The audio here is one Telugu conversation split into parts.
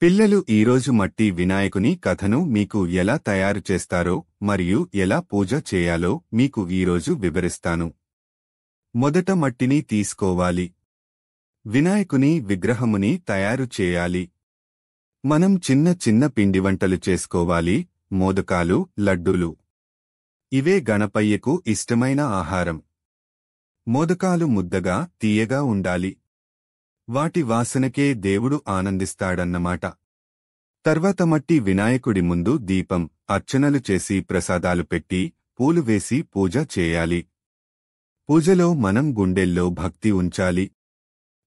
పిల్లలు ఈరోజు మట్టి వినాయకుని కథను మీకు ఎలా తయారు చేస్తారో మరియు ఎలా పూజ చేయాలో మీకు ఈరోజు వివరిస్తాను. మొదట మట్టిని తీసుకోవాలి. వినాయకుని విగ్రహముని తయారు చేయాలి. మనం చిన్న చిన్న పిండి వంటలు చేసుకోవాలి. మోదకాలు, లడ్డూలు. ఇవే గణపయ్యకు ఇష్టమైన ఆహారం. మోదకాలు ముద్దగా, తీయగా ఉండాలి. వాటి వాసనకే దేవుడు ఆనందిస్తాడన్నమాట. తర్వాత మట్టి వినాయకుడి ముందు దీపం, అర్చనలు చేసి ప్రసాదాలు పెట్టి, పూలు వేసి పూజ చేయాలి. పూజలో మనం గుండెల్లో భక్తి ఉంచాలి.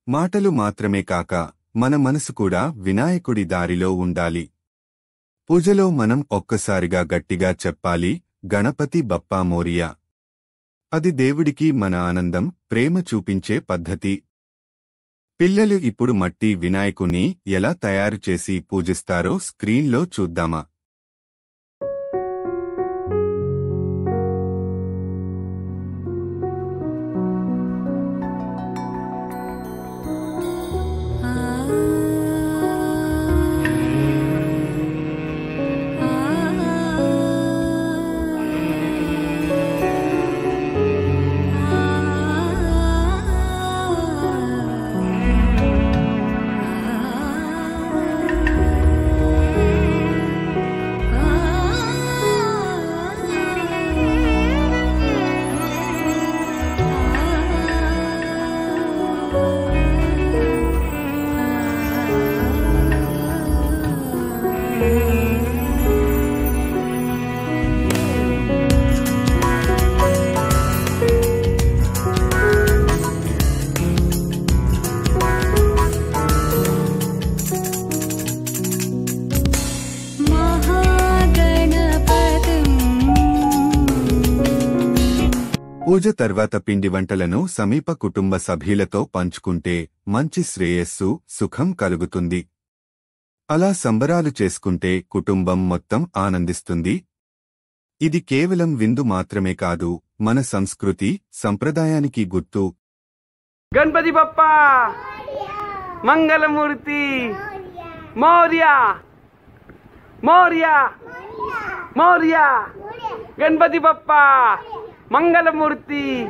మాటలు మాత్రమే కాక మన మనసు కూడా వినాయకుడి దారిలో ఉండాలి. పూజలో మనం ఒక్కసారిగా గట్టిగా చెప్పాలి, గణపతి బప్పా మోరియా. అది దేవుడికి మన ఆనందం, ప్రేమ చూపించే పద్ధతి. పిల్లలు ఇప్పుడు మట్టి వినాయకుణ్ణి ఎలా తయారు చేసి పూజిస్తారో స్క్రీన్లో చూద్దామా? పూజ తర్వాత పిండి వంటలను సమీప కుటుంబ సభ్యులతో పంచుకుంటే మంచి శ్రేయస్సు, సుఖం కలుగుతుంది. అలా సంబరాలు చేసుకుంటే కుటుంబం మొత్తం ఆనందిస్తుంది. ఇది కేవలం విందు మాత్రమే కాదు, మన సంస్కృతి, సంప్రదాయానికి గుర్తు. గణపతి బప్పా మంగళమూర్తి మౌర్య మౌర్య మౌర్య. గణపతి బప్పా మంగళమూర్తి